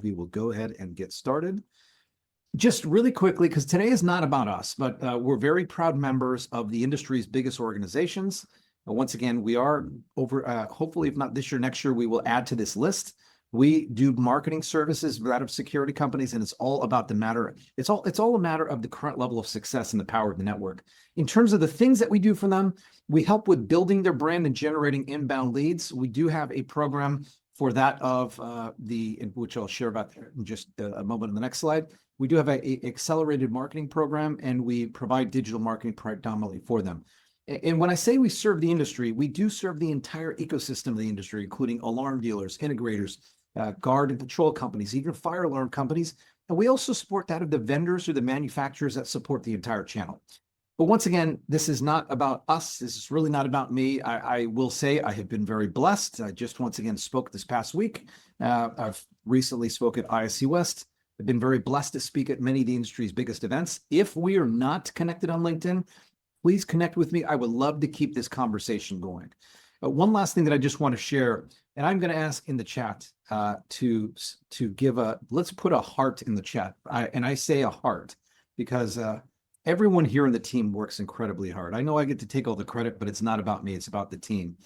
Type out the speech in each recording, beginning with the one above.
we will go ahead and get started. Just really quickly, because today is not about us, but we're very proud members of the industry's biggest organizations. Once again, we are over, hopefully, if not this year, next year, we will add to this list. We do marketing services out of security companies, and it's all about the matter. It's all a matter of the current level of success and the power of the network. In terms of the things that we do for them, we help with building their brand and generating inbound leads. We do have a program for that of which I'll share about in just a moment on the next slide. We do have a accelerated marketing program, and we provide digital marketing predominantly for them. And when I say we serve the industry, we do serve the entire ecosystem of the industry, including alarm dealers, integrators, guard and patrol companies, even fire alarm companies. And we also support that of the vendors or the manufacturers that support the entire channel. But once again, this is not about us. This is really not about me. I will say I have been very blessed. I just once again spoke this past week. I've recently spoke at ISC West. I've been very blessed to speak at many of the industry's biggest events. If we are not connected on LinkedIn, please connect with me. I would love to keep this conversation going. But one last thing that I just want to share, and I'm going to ask in the chat to give let's put a heart in the chat. And I say a heart because everyone here in the team works incredibly hard. I know I get to take all the credit, but it's not about me. It's about the team.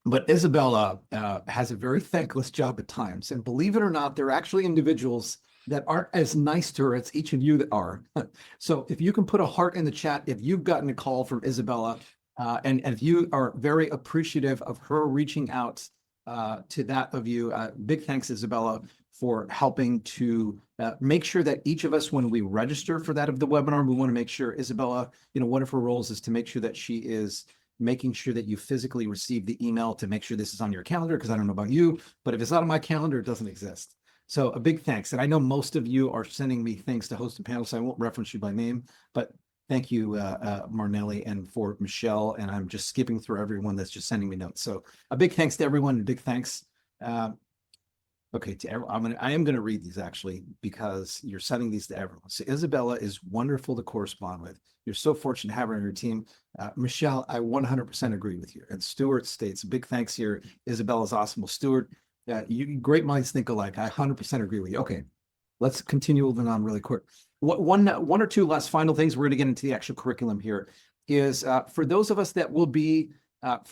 But Isabella has a very thankless job at times. And believe it or not, there are actually individuals that aren't as nice to her as each of you that are. So if you can put a heart in the chat, if you've gotten a call from Isabella, and if you are very appreciative of her reaching out to that of you, big thanks, Isabella, for helping to make sure that each of us, when we register for that of the webinar, we want to make sure Isabella, one of her roles is to make sure that she is making sure that you physically receive the email to make sure this is on your calendar, because I don't know about you, but if it's not on my calendar, it doesn't exist. So a big thanks. And I know most of you are sending me things to host a panel, so I won't reference you by name, but thank you, Marnelli, and for Michelle. And I'm just skipping through everyone that's just sending me notes. So a big thanks to everyone, and big thanks. Okay, I am going to read these actually, because you're sending these to everyone. So Isabella is wonderful to correspond with. You're so fortunate to have her on your team. Michelle, I 100% agree with you. And Stuart states, big thanks here. Isabella's awesome. Well, Stuart, you great minds think alike. I 100% agree with you. Okay, let's continue moving on really quick. One or two last final things. We're going to get into the actual curriculum here. Is for those of us that will be at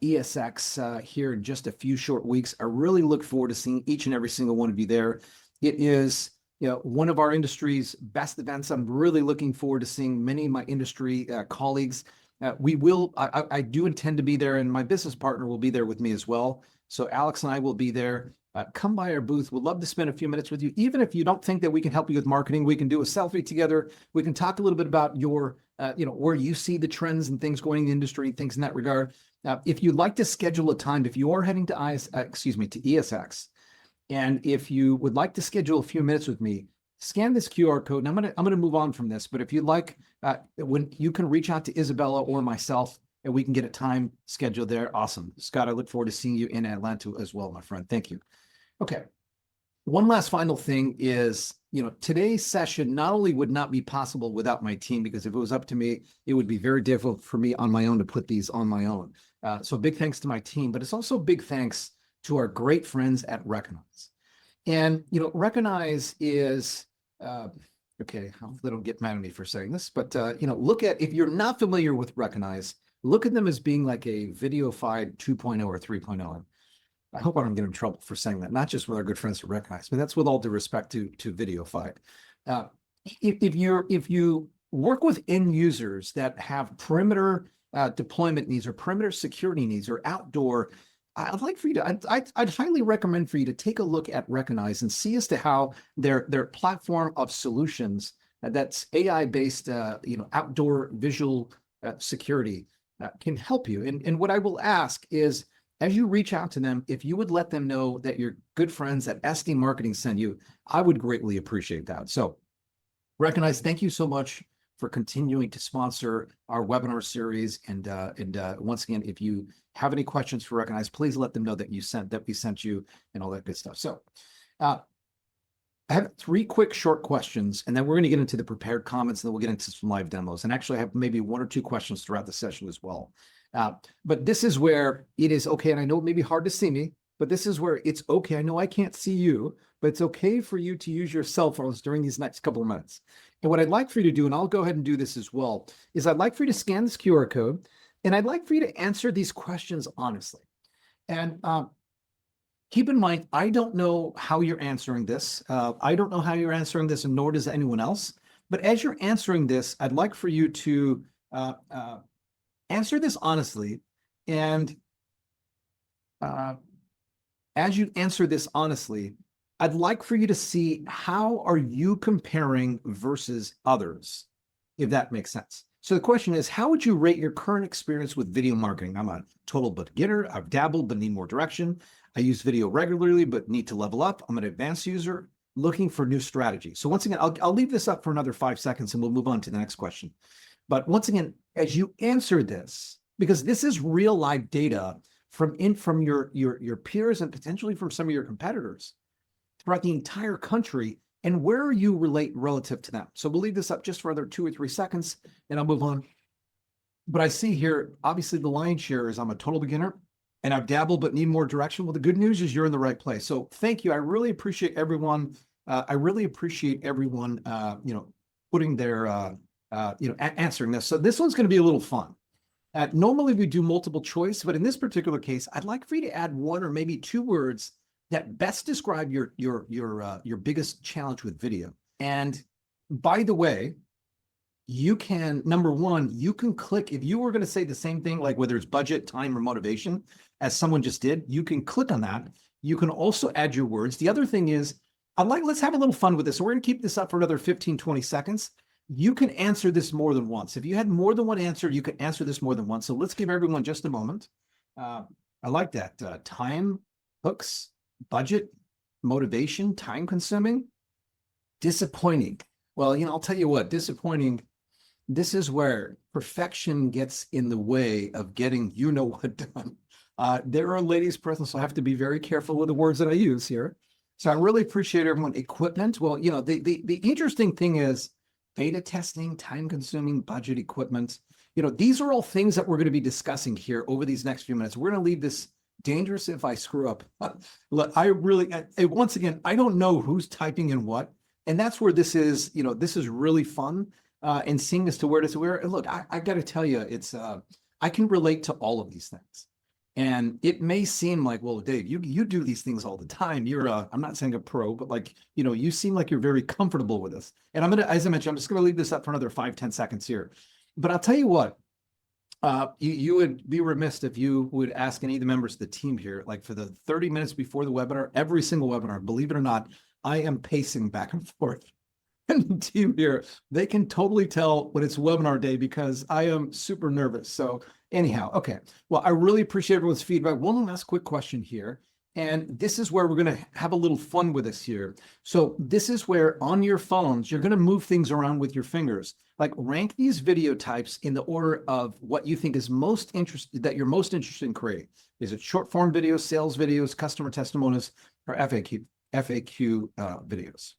ESX here in just a few short weeks, I really look forward to seeing each and every single one of you there. It is one of our industry's best events. I'm really looking forward to seeing many of my industry colleagues. I do intend to be there, and my business partner will be there with me as well. So Alex and I will be there. Come by our booth. We'd love to spend a few minutes with you. Even if you don't think that we can help you with marketing, we can do a selfie together. We can talk a little bit about your, where you see the trends and things going in the industry, things in that regard. If you'd like to schedule a time, if you are heading to ESX, and if you would like to schedule a few minutes with me, scan this QR code. And I'm gonna move on from this. But if you'd like, when you can reach out to Isabella or myself, and we can get a time scheduled there. Awesome. Scott, I look forward to seeing you in Atlanta as well, my friend. Thank you. Okay. One last final thing is, today's session not only would not be possible without my team, because if it was up to me, it would be very difficult for me on my own to put these on my own. So big thanks to my team, but it's also big thanks to our great friends at Recognize. And, Recognize is, okay, they don't get mad at me for saying this, but, if you're not familiar with Recognize, look at them as being like a Videofied 2.0 or 3.0. I hope I don't get in trouble for saying that, not just with our good friends to Recognize, but that's with all due respect to Videofied. If you work with end users that have perimeter deployment needs or perimeter security needs or outdoor, I'd highly recommend for you to take a look at Recognize and see as to how their platform of solutions that's AI-based, outdoor visual security can help you. And what I will ask is, as you reach out to them, if you would let them know that your good friends at SD Marketing sent you, I would greatly appreciate that. So Recognize, thank you so much for continuing to sponsor our webinar series. And once again, if you have any questions for Recognize, please let them know that we sent you and all that good stuff. So I have 3 quick short questions, and then we're going to get into the prepared comments, and then we'll get into some live demos. And actually, I have maybe 1 or 2 questions throughout the session as well. But this is where it is okay, and I know it may be hard to see me, but this is where it's okay. I know I can't see you, but it's okay for you to use your cell phones during these next couple of minutes. And what I'd like for you to do, and I'll go ahead and do this as well, is I'd like for you to scan this QR code, and I'd like for you to answer these questions honestly. And keep in mind, I don't know how you're answering this. I don't know how you're answering this, and nor does anyone else. But as you're answering this, I'd like for you to answer this honestly. And as you answer this honestly, I'd like for you to see how are you comparing versus others, if that makes sense. So the question is, how would you rate your current experience with video marketing? I'm a total beginner. I've dabbled, but need more direction. I use video regularly, but need to level up. I'm an advanced user looking for new strategy. So once again, I'll leave this up for another 5 seconds and we'll move on to the next question. But once again, as you answer this, because this is real live data from your peers and potentially from some of your competitors throughout the entire country, and where you relate relative to them. So we'll leave this up just for another 2 or 3 seconds and I'll move on. But I see here, obviously the lion's share is I'm a total beginner and I've dabbled but need more direction. Well, the good news is you're in the right place. So thank you. I really appreciate everyone. Putting their, answering this. So this one's going to be a little fun. Normally we do multiple choice, but in this particular case, I'd like for you to add 1 or maybe 2 words that best describe your biggest challenge with video. And by the way, you can, number 1, you can click, if you were going to say the same thing, like whether it's budget, time, or motivation, as someone just did, you can click on that. You can also add your words. The other thing is, let's have a little fun with this. So we're going to keep this up for another 15, 20 seconds. You can answer this more than once. If you had more than one answer, you can answer this more than once. So let's give everyone just a moment. I like that. Time, hooks, budget, motivation, time consuming, disappointing. Well, I'll tell you what, disappointing, this is where perfection gets in the way of getting what done. There are ladies present, so I have to be very careful with the words that I use here. So I really appreciate everyone. Equipment, well, the interesting thing is beta testing, time consuming, budget, equipment. These are all things that we're going to be discussing here over these next few minutes. We're going to leave this dangerous if I screw up. Look, once again, I don't know who's typing in what. And that's where this is, this is really fun and seeing as to where to where. Look, I got to tell you, it's, I can relate to all of these things. And it may seem like, well, Dave, you do these things all the time. You're, I'm not saying a pro, but like, you seem like you're very comfortable with this. And as I mentioned, I'm just going to leave this up for another 5, 10 seconds here. But I'll tell you what, you would be remiss if you would ask any of the members of the team here, like for the 30 minutes before the webinar, every single webinar, believe it or not, I am pacing back and forth. And the team here, they can totally tell when it's webinar day because I am super nervous. So anyhow, okay. Well, I really appreciate everyone's feedback. One last quick question here. And this is where we're going to have a little fun with this here. So this is where on your phones, you're going to move things around with your fingers. Like rank these video types in the order of what you think is most interested, that you're most interested in creating. Is it short form videos, sales videos, customer testimonials, or FAQ videos?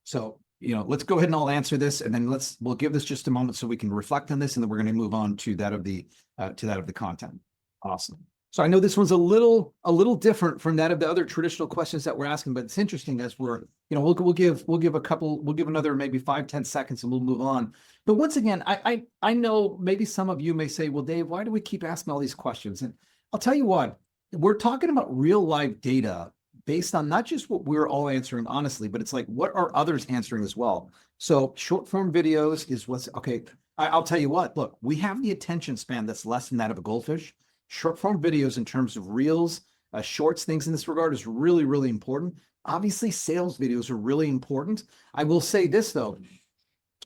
So, let's go ahead and I'll answer this, and then we'll give this just a moment so we can reflect on this, and then we're going to move on to that of the content. Awesome. So I know this one's a little different from that of the other traditional questions that we're asking, but it's interesting as we're, we'll give another maybe 5, 10 seconds and we'll move on. But once again, I know maybe some of you may say, well, Dave, why do we keep asking all these questions? And I'll tell you what, we're talking about real life data based on not just what we're all answering honestly, but it's like, what are others answering as well? So short form videos is what's, okay, I'll tell you what, look, we have the attention span that's less than that of a goldfish. Short form videos in terms of reels, shorts, things in this regard is really, really important. Obviously, sales videos are really important. I will say this though,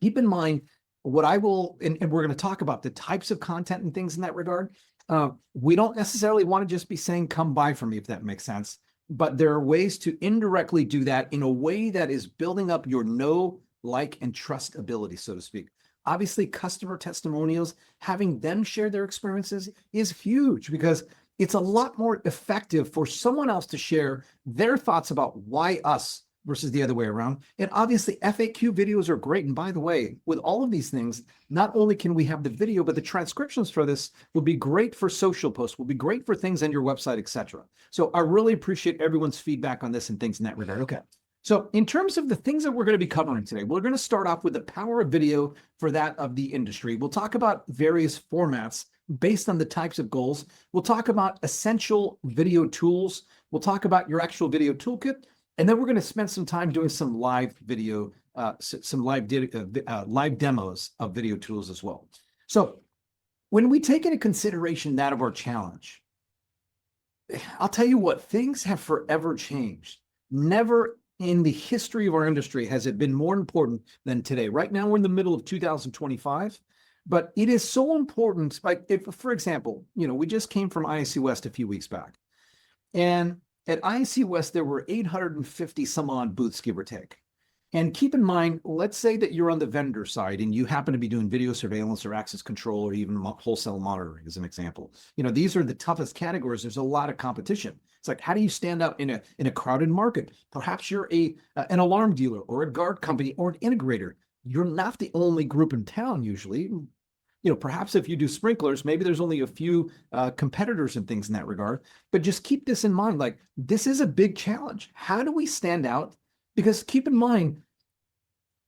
keep in mind what I will, and we're going to talk about the types of content and things in that regard. We don't necessarily want to just be saying, come buy from me, if that makes sense. But there are ways to indirectly do that in a way that is building up your know, like, and trust ability, so to speak. Obviously, customer testimonials, having them share their experiences is huge because it's a lot more effective for someone else to share their thoughts about why us versus the other way around. And obviously FAQ videos are great. And by the way, with all of these things, not only can we have the video, but the transcriptions for this will be great for social posts, will be great for things on your website, etc. So I really appreciate everyone's feedback on this and things in that regard. Okay. So in terms of the things that we're going to be covering today, we're going to start off with the power of video for that of the industry. We'll talk about various formats based on the types of goals. We'll talk about essential video tools. We'll talk about your actual video toolkit. And then we're going to spend some time doing some live video, some live demos of video tools as well. So when we take into consideration that of our challenge, I'll tell you what, things have forever changed. Never in the history of our industry has it been more important than today. Right now, we're in the middle of 2025, but it is so important. Like, if, for example, we just came from ISC West a few weeks back, and at ISC West, there were 850 some odd booths, give or take. And keep in mind, let's say that you're on the vendor side and you happen to be doing video surveillance or access control or even wholesale monitoring as an example. These are the toughest categories. There's a lot of competition. It's like, how do you stand out in a crowded market? Perhaps you're an alarm dealer or a guard company or an integrator. You're not the only group in town usually. Perhaps if you do sprinklers, maybe there's only a few competitors and things in that regard. But just keep this in mind. Like, this is a big challenge. How do we stand out? Because keep in mind,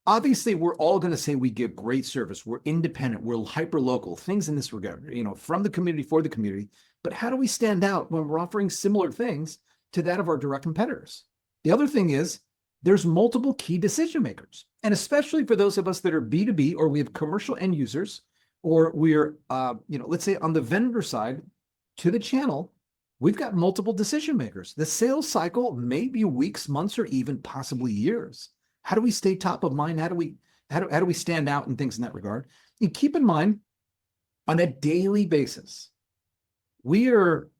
obviously, we're all going to say we give great service. We're independent. We're hyper-local, things in this regard, from the community for the community. But how do we stand out when we're offering similar things to that of our direct competitors? The other thing is there's multiple key decision makers. And especially for those of us that are B2B or we have commercial end users, or we're, let's say on the vendor side to the channel, we've got multiple decision makers. The sales cycle may be weeks, months, or even possibly years. How do we stay top of mind? How do we stand out and things in that regard? And keep in mind, on a daily basis, we are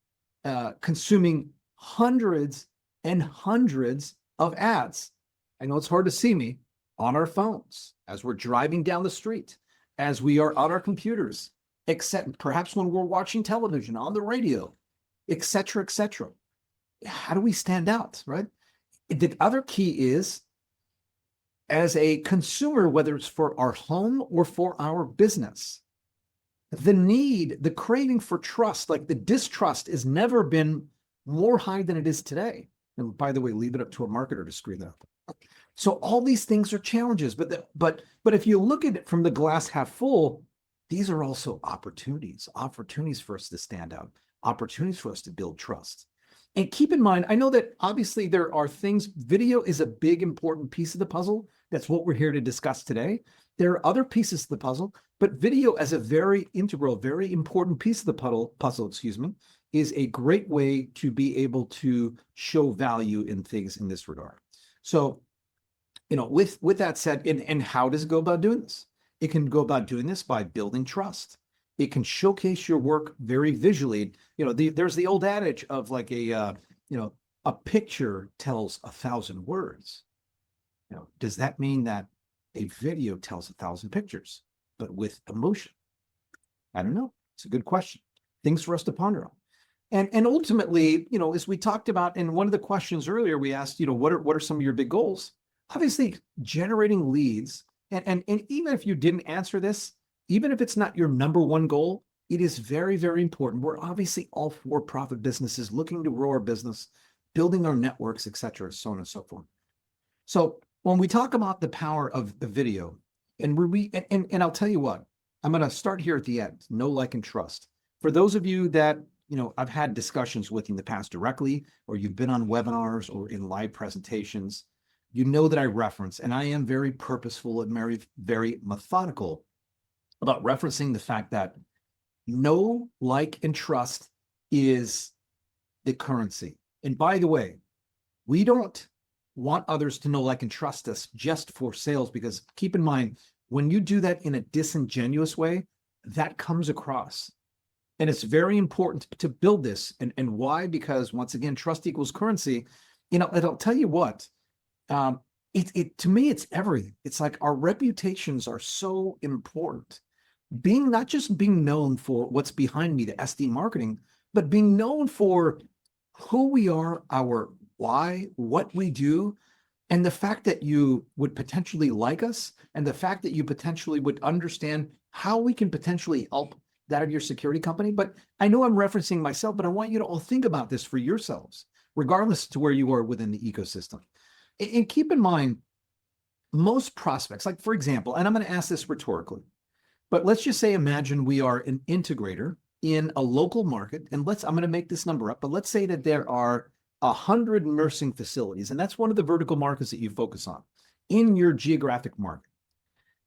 consuming hundreds and hundreds of ads. I know it's hard to see me on our phones as we're driving down the street, as we are on our computers, except perhaps when we're watching television, on the radio, et cetera, et cetera. How do we stand out, right? The other key is, as a consumer, whether it's for our home or for our business, the craving for trust, like the distrust has never been more high than it is today. And by the way, leave it up to a marketer to screw that up. So all these things are challenges, but if you look at it from the glass half full, these are also opportunities for us to stand out, opportunities for us to build trust. And keep in mind, I know that obviously there are things, video is a big, important piece of the puzzle. That's what we're here to discuss today. There are other pieces of the puzzle, but video as a very integral, very important piece of the puzzle, is a great way to be able to show value in things in this regard. So, with that said, and how does it go about doing this? It can go about doing this by building trust. It can showcase your work very visually. There's the old adage of like a picture tells 1,000 words. Does that mean that a video tells 1,000 pictures, but with emotion? I don't know. It's a good question. Things for us to ponder on. And ultimately, as we talked about in one of the questions earlier, we asked, what are some of your big goals? Obviously, generating leads. And even if you didn't answer this, even if it's not your number one goal, it is very, very important. We're obviously all for-profit businesses looking to grow our business, building our networks, et cetera, so on and so forth. So when we talk about the power of the video, and I'll tell you what, I'm going to start here at the end, know, like, and trust. For those of you that, I've had discussions with in the past directly, or you've been on webinars or in live presentations, you know that I reference, and I am very purposeful and very, very methodical about referencing the fact that know, like, and trust is the currency. And by the way, we don't want others to know, like, and trust us just for sales, because keep in mind, when you do that in a disingenuous way, that comes across. And it's very important to build this. And why? Because once again, trust equals currency. And I'll tell you what, to me, it's everything. It's like our reputations are so important. Not just being known for what's behind me, the SD marketing, but being known for who we are, our why, what we do, And the fact that you would potentially like us, and the fact that you potentially would understand how we can potentially help that of your security company. But I know I'm referencing myself, but I want you to all think about this for yourselves, regardless to where you are within the ecosystem. And keep in mind, most prospects, like for example, and I'm going to ask this rhetorically, but let's just say, imagine we are an integrator in a local market, and I'm going to make this number up, but let's say that there are 100 nursing facilities, and that's one of the vertical markets that you focus on in your geographic market.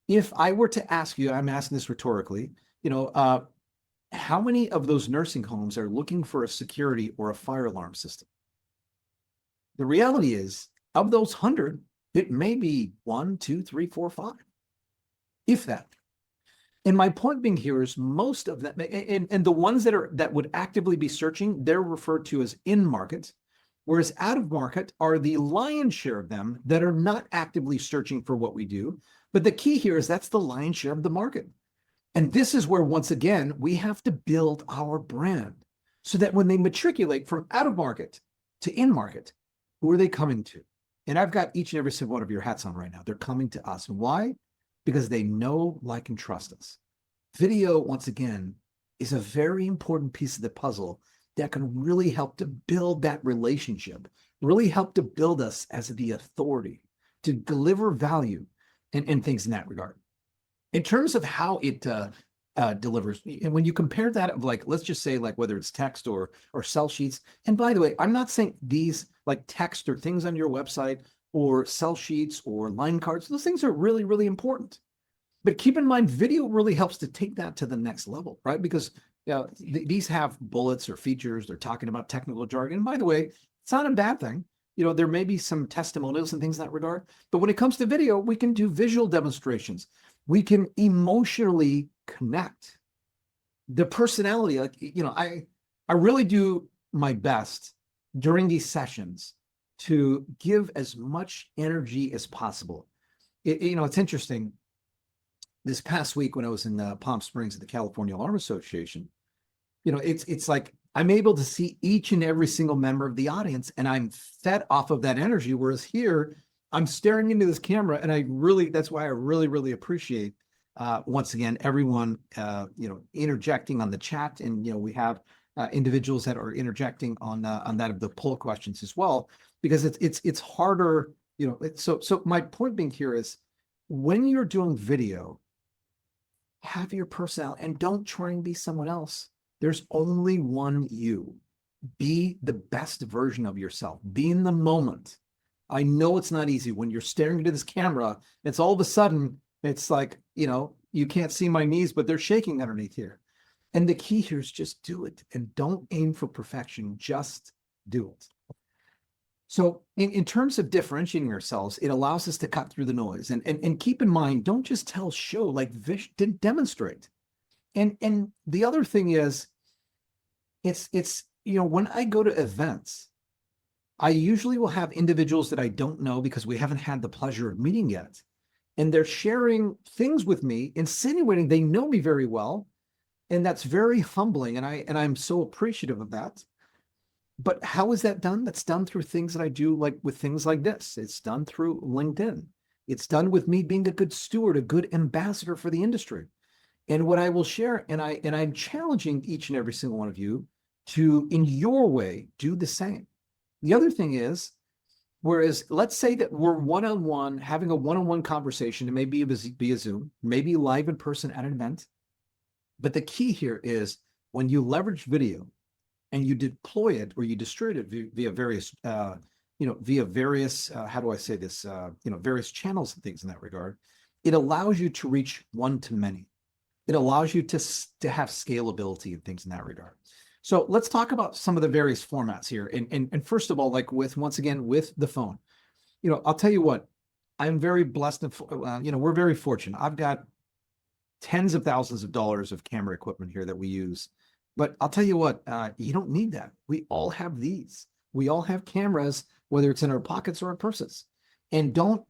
If I were to ask you, I'm asking this rhetorically, how many of those nursing homes are looking for a security or a fire alarm system? The reality is, of those 100, it may be 1, 2, 3, 4, 5, if that. And my point being here is most of them, and the ones that would actively be searching, they're referred to as in market, whereas out of market are the lion's share of them that are not actively searching for what we do. But the key here is that's the lion's share of the market. And this is where, once again, we have to build our brand so that when they matriculate from out of market to in market, who are they coming to? And I've got each and every single one of your hats on right now. They're coming to us. And why? Because they know, like, and trust us. Video, once again, is a very important piece of the puzzle that can really help to build that relationship, really help to build us as the authority to deliver value and things in that regard. In terms of how it delivers, and when you compare that of, like, let's just say, like, whether it's text or sell sheets, and by the way, I'm not saying these, like, text or things on your website or sell sheets or line cards, those things are really, really important. But keep in mind, video really helps to take that to the next level, right? Because these have bullets or features. They're talking about technical jargon. And by the way, it's not a bad thing. There may be some testimonials and things in that regard. But when it comes to video, we can do visual demonstrations. We can emotionally connect. The personality, like, I really do my best during these sessions to give as much energy as possible. It's interesting. This past week when I was in Palm Springs at the California Alarm Association, it's like I'm able to see each and every single member of the audience, and I'm fed off of that energy. Whereas here, I'm staring into this camera, and that's why I really, really appreciate once again everyone interjecting on the chat, and we have individuals that are interjecting on that of the poll questions as well, because it's harder. So my point being here is, when you're doing video, have your personality and don't try and be someone else. There's only one you. Be the best version of yourself. Be in the moment. I know it's not easy when you're staring into this camera. It's all of a sudden, it's like, you can't see my knees, but they're shaking underneath here. And the key here is just do it, and don't aim for perfection. Just do it. So in terms of differentiating ourselves, it allows us to cut through the noise. And keep in mind, don't just tell, show, like, demonstrate. And the other thing is, it's when I go to events, I usually will have individuals that I don't know because we haven't had the pleasure of meeting yet. And they're sharing things with me, insinuating they know me very well. And that's very humbling. And I'm so appreciative of that. But how is that done? That's done through things that I do, like with things like this. It's done through LinkedIn. It's done with me being a good steward, a good ambassador for the industry. And what I will share, and I'm challenging each and every single one of you to, in your way, do the same. The other thing is, whereas let's say that we're one-on-one, having a one-on-one conversation, it may be via Zoom, maybe live in person at an event. But the key here is, when you leverage video, and you deploy it or you distribute it via various, how do I say this, various channels and things in that regard, it allows you to reach one to many. It allows you to have scalability and things in that regard. So let's talk about some of the various formats here. And first of all, like once again, with the phone, I'll tell you what, I'm very blessed. And, we're very fortunate. I've got tens of thousands of dollars of camera equipment here that we use. But I'll tell you what, you don't need that. We all have these. We all have cameras, whether it's in our pockets or our purses. And don't,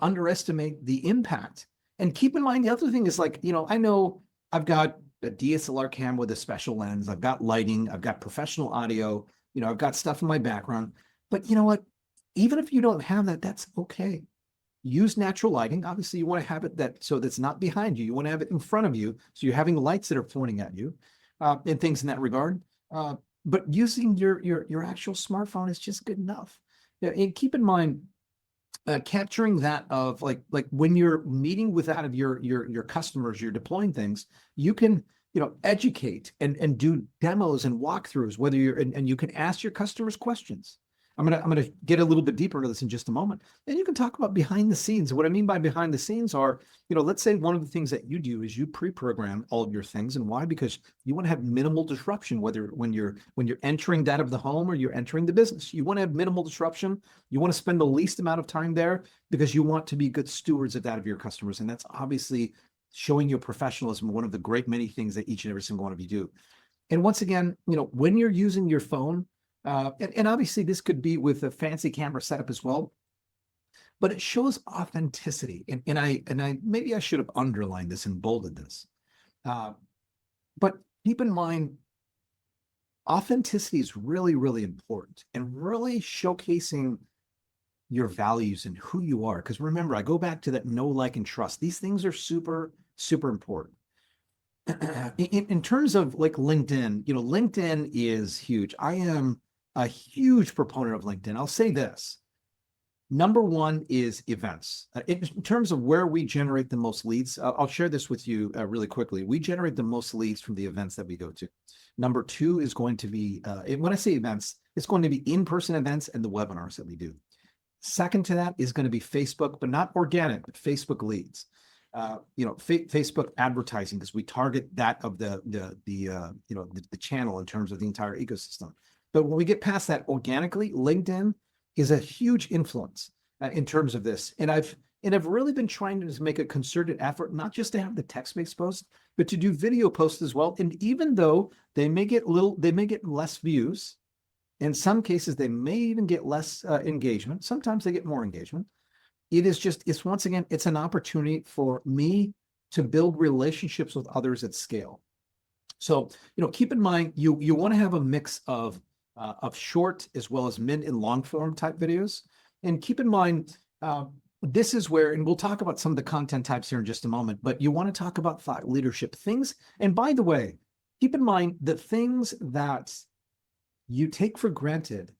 underestimate the impact. And keep in mind, the other thing is, like, I know I've got a DSLR cam with a special lens. I've got lighting. I've got professional audio. I've got stuff in my background. But you know what? Even if you don't have that, that's okay. Use natural lighting. Obviously, you want to have it that so that's not behind you. You want to have it in front of you, so you're having lights that are pointing at you, and things in that regard. But using your actual smartphone is just good enough. Yeah, and keep in mind, capturing that of like when you're meeting with out of your customers, you're deploying things, you can educate and do demos and walkthroughs, whether you're and you can ask your customers questions. I'm gonna get a little bit deeper into this in just a moment. And you can talk about behind the scenes. What I mean by behind the scenes are, let's say one of the things that you do is you pre-program all of your things. And why? Because you want to have minimal disruption, whether when you're entering that of the home or you're entering the business. You want to have minimal disruption. You want to spend the least amount of time there because you want to be good stewards of that of your customers. And that's obviously showing your professionalism, one of the great many things that each and every single one of you do. And once again, when you're using your phone, and obviously this could be with a fancy camera setup as well, but it shows authenticity. And I maybe I should have underlined this and bolded this. But keep in mind, authenticity is really, really important, and really showcasing your values and who you are. Because remember, I go back to that know, like, and trust. These things are super, super important. In terms of like LinkedIn, LinkedIn is huge. I am a huge proponent of LinkedIn. I'll say this. Number one is events. In terms of where we generate the most leads, I'll share this with you really quickly. We generate the most leads from the events that we go to. Number two is going to be, when I say events, it's going to be in-person events and the webinars that we do. Second to that is going to be Facebook, but not organic, but Facebook leads. Facebook advertising, because we target that of the channel in terms of the entire ecosystem. But when we get past that organically, LinkedIn is a huge influence in terms of this. And I've really been trying to make a concerted effort, not just to have the text-based post, but to do video posts as well. And even though they may get less views, in some cases they may even get less engagement. Sometimes they get more engagement. It's once again, it's an opportunity for me to build relationships with others at scale. So, keep in mind, you want to have a mix of short as well as mid and long form type videos. And keep in mind, this is where, and we'll talk about some of the content types here in just a moment, but you want to talk about thought leadership things. And by the way, keep in mind the things that you take for granted,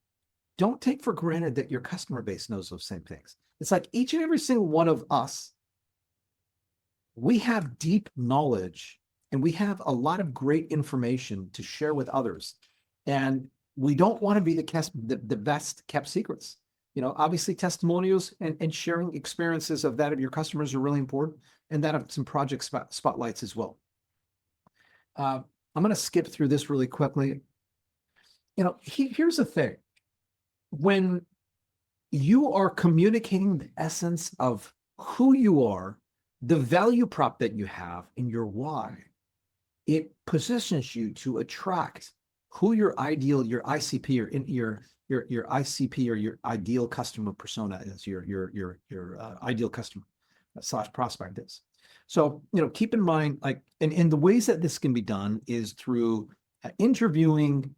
don't take for granted that your customer base knows those same things. It's like each and every single one of us, we have deep knowledge and we have a lot of great information to share with others. And we don't want to be the best kept secrets. Obviously testimonials and sharing experiences of that of your customers are really important, and that of some project spotlights as well. I'm going to skip through this really quickly. Here's the thing. When you are communicating the essence of who you are, the value prop that you have, and your why, it positions you to attract who your ICP or your ICP or your ideal customer persona is, your ideal customer / prospect is. So, keep in mind, like, and the ways that this can be done is through interviewing,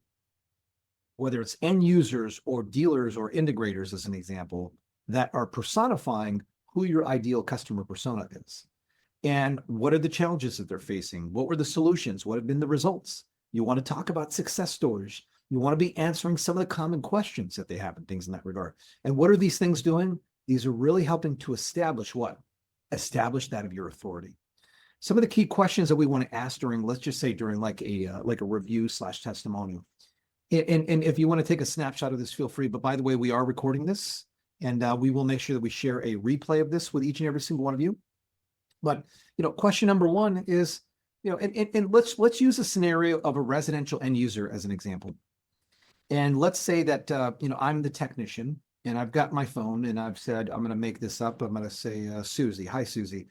whether it's end users or dealers or integrators, as an example, that are personifying who your ideal customer persona is. And what are the challenges that they're facing? What were the solutions? What have been the results? You want to talk about success stories. You want to be answering some of the common questions that they have and things in that regard. And what are these things doing? These are really helping to establish what? Establish that of your authority. Some of the key questions that we want to ask during, let's just say during like a review / testimonial. And if you want to take a snapshot of this, feel free. But by the way, we are recording this, and we will make sure that we share a replay of this with each and every single one of you. But, question number one is, and let's use a scenario of a residential end user as an example. And let's say that, I'm the technician and I've got my phone and I've said, I'm going to make this up. I'm going to say, Susie, hi, Susie,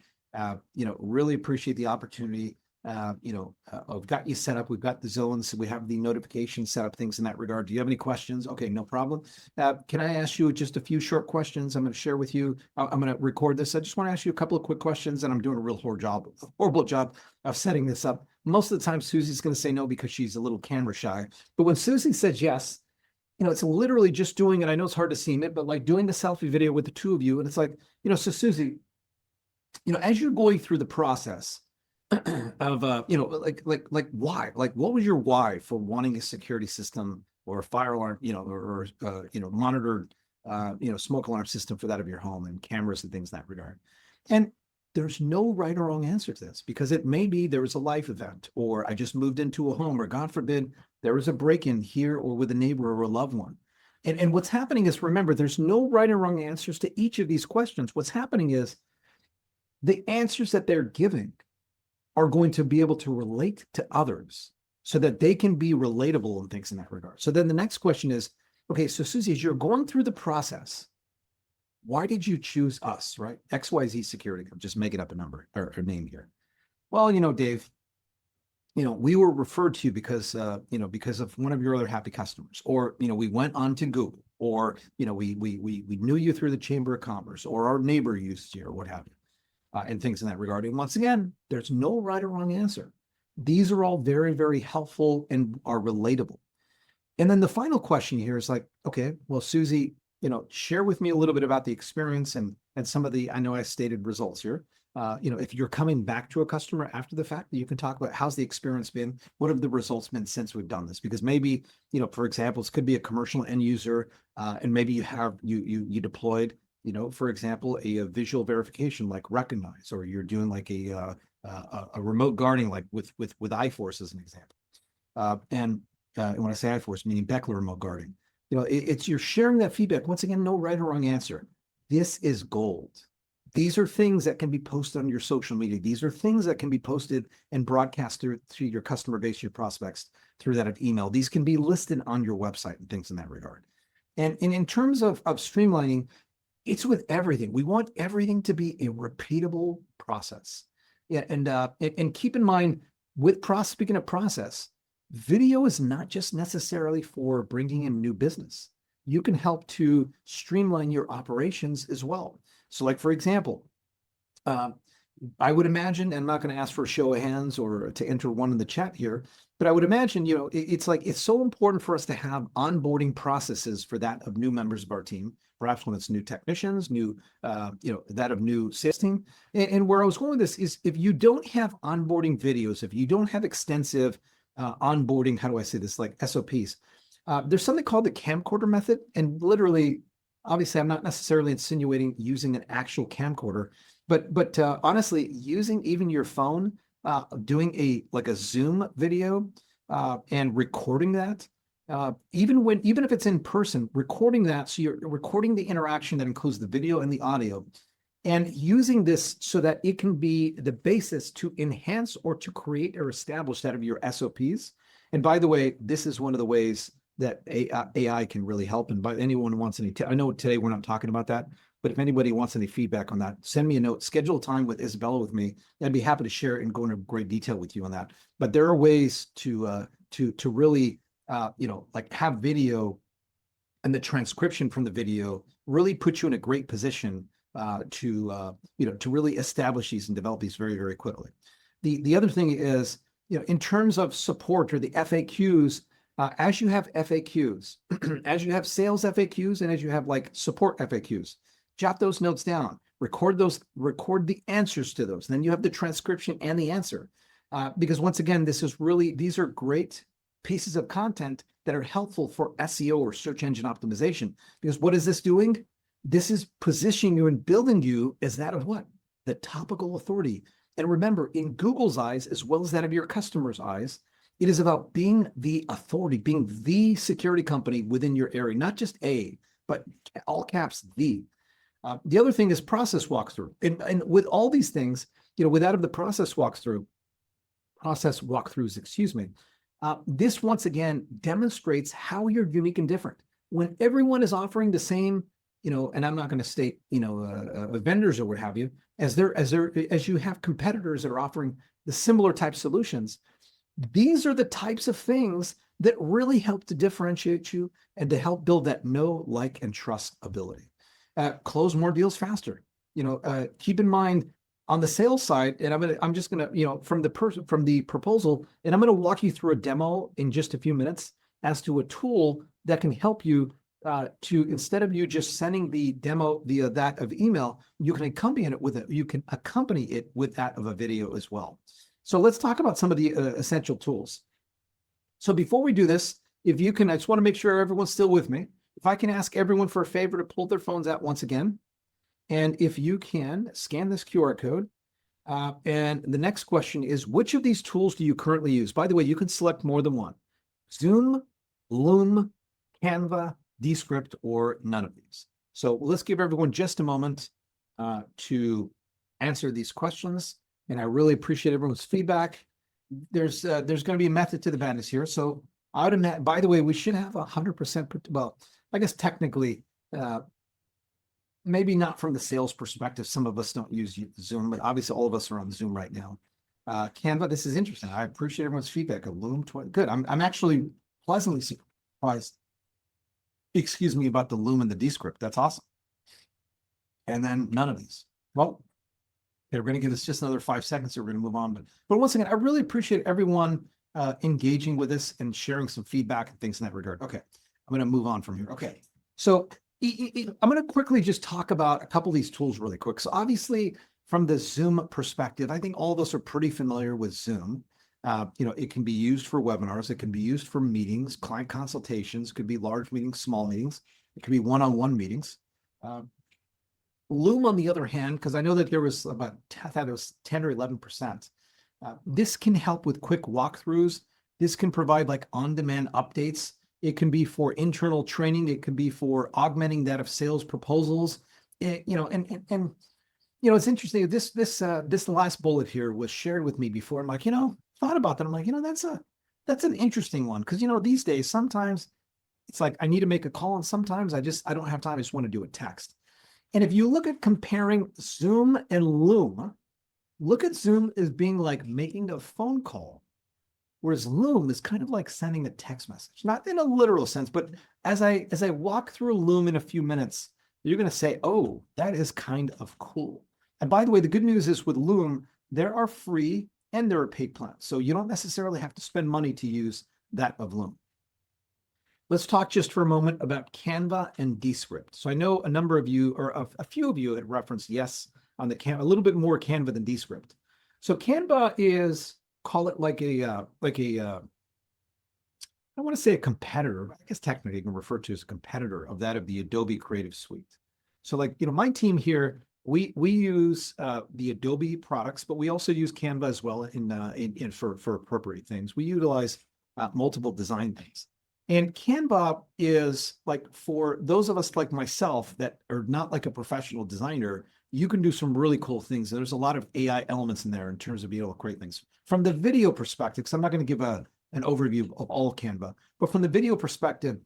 really appreciate the opportunity. I've got you set up. We've got the zones. We have the notification set up, things in that regard. Do you have any questions? Okay, no problem. Can I ask you just a few short questions? I'm going to share with you. I'm going to record this. I just want to ask you a couple of quick questions, and I'm doing a real horrible job of setting this up. Most of the time, Susie's going to say no because she's a little camera shy. But when Susie says yes, it's literally just doing it. I know it's hard to see it, but like doing the selfie video with the two of you. And it's like, so Susie, as you're going through the process of, like why, like, what was your why for wanting a security system or a fire alarm, or monitored, smoke alarm system for that of your home and cameras and things in that regard. And there's no right or wrong answer to this, because it may be there was a life event, or I just moved into a home, or God forbid, there was a break-in here or with a neighbor or a loved one. And what's happening is, remember, there's no right or wrong answers to each of these questions. What's happening is the answers that they're giving are going to be able to relate to others so that they can be relatable and things in that regard. So then the next question is, okay, so Susie, as you're going through the process, why did you choose us, right? XYZ Security, just making up a number or a name here. Well, Dave, we were referred to you because of one of your other happy customers, or, we went on to Google, or, we knew you through the Chamber of Commerce, or our neighbor used you, or what have you, and things in that regard. And once again, there's no right or wrong answer. These are all very, very helpful and are relatable. And then the final question here is like, okay, well, Susie, share with me a little bit about the experience and some of the, I know I stated results here. If you're coming back to a customer after the fact, you can talk about how's the experience been, what have the results been since we've done this? Because maybe, for example, this could be a commercial end user, and maybe you deployed, for example, a visual verification like Recognize, or you're doing like a remote guarding like with iForce as an example. And when I say iForce, meaning Beckler remote guarding. You're sharing that feedback. Once again, no right or wrong answer. This is gold. These are things that can be posted on your social media. These are things that can be posted and broadcast through your customer base, your prospects, through that of email. These can be listed on your website and things in that regard. And in terms of streamlining, it's with everything. We want everything to be a repeatable process. Yeah, and keep in mind, speaking of process, video is not just necessarily for bringing in new business. You can help to streamline your operations as well. So like, for example, I would imagine, and I'm not going to ask for a show of hands or to enter one in the chat here, but I would imagine, it's so important for us to have onboarding processes for that of new members of our team, perhaps when it's new technicians, that of new sales team. And where I was going with this is, if you don't have onboarding videos, if you don't have extensive onboarding, how do I say this, like SOPs, there's something called the camcorder method. And literally, obviously, I'm not necessarily insinuating using an actual camcorder, but honestly, using even your phone, doing a Zoom video and recording that, even if it's in person, recording that, so you're recording the interaction that includes the video and the audio, and using this so that it can be the basis to enhance or to create or establish that of your SOPs. And by the way, this is one of the ways that AI can really help. And by anyone who wants any, I know today we're not talking about that, but if anybody wants any feedback on that, send me a note, schedule time with Isabella with me. I'd be happy to share and go into great detail with you on that. But there are ways to really, like have video, and the transcription from the video really put you in a great position to really establish these and develop these very, very quickly. The other thing is, in terms of support or the FAQs, as you have FAQs, as you have sales FAQs, and as you have like support FAQs, jot those notes down, record the answers to those. And then you have the transcription and the answer. Because once again, these are great pieces of content that are helpful for SEO or search engine optimization. Because what is this doing? This is positioning you and building you as that of what? The topical authority. And remember, in Google's eyes, as well as that of your customers' eyes, it is about being the authority, being the security company within your area, not just a, but all caps, the. The other thing is process walkthrough. And with all these things, with that of the process walkthroughs, this once again demonstrates how you're unique and different. When everyone is offering the same, and I'm not going to state, vendors or what have you, as you have competitors that are offering the similar type solutions, these are the types of things that really help to differentiate you and to help build that know, like, and trust ability. Close more deals faster. Keep in mind on the sales side, and I'm just gonna, from the proposal, and I'm gonna walk you through a demo in just a few minutes as to a tool that can help you to, instead of you just sending the demo via that of email, you can accompany it with that of a video as well. So let's talk about some of the essential tools. So before we do this, if you can, I just want to make sure everyone's still with me. If I can ask everyone for a favor to pull their phones out once again, and if you can scan this QR code. And the next question is, which of these tools do you currently use? By the way, you can select more than one: Zoom, Loom, Canva, Descript, or none of these. So let's give everyone just a moment to answer these questions. And I really appreciate everyone's feedback. There's going to be a method to the madness here. So by the way, we should have 100%. Well, I guess technically, maybe not from the sales perspective. Some of us don't use Zoom, but obviously all of us are on Zoom right now. Canva, this is interesting. I appreciate everyone's feedback. A Loom, good. I'm actually pleasantly surprised, excuse me, about the Loom and the Descript. That's awesome. And then none of these. Well, okay, we're going to give this just another 5 seconds, so we're going to move on. But once again, I really appreciate everyone engaging with us and sharing some feedback and things in that regard. Okay, I'm going to move on from here. Okay, so I'm going to quickly just talk about a couple of these tools really quick. So obviously, from the Zoom perspective, I think all of us are pretty familiar with Zoom. It can be used for webinars. It can be used for meetings, client consultations. It could be large meetings, small meetings. It could be one-on-one meetings. Loom, on the other hand, because I know that there was about, I thought it was 10 or 11%. This can help with quick walkthroughs. This can provide like on-demand updates. It can be for internal training. It can be for augmenting that of sales proposals. It's interesting. This last bullet here was shared with me before. I'm like, thought about that. I'm like, that's an interesting one, because these days sometimes it's like I need to make a call, and sometimes I don't have time. I just want to do a text. And if you look at comparing Zoom and Loom, look at Zoom as being like making a phone call, whereas Loom is kind of like sending a text message, not in a literal sense, but as I walk through Loom in a few minutes, you're going to say, oh, that is kind of cool. And by the way, the good news is with Loom, there are free and there are paid plans. So you don't necessarily have to spend money to use that of Loom. Let's talk just for a moment about Canva and Descript. So I know a number of you, or a few of you, had referenced yes on the Canva, a little bit more Canva than Descript. So Canva is, call it like a I want to say a competitor. I guess technically you can refer to as a competitor of that of the Adobe Creative Suite. So like, my team here, we use the Adobe products, but we also use Canva as well for appropriate things. We utilize multiple design things. And Canva is like, for those of us like myself that are not like a professional designer, you can do some really cool things. There's a lot of AI elements in there in terms of being able to create things. From the video perspective, because I'm not going to give an overview of all Canva, but from the video perspective,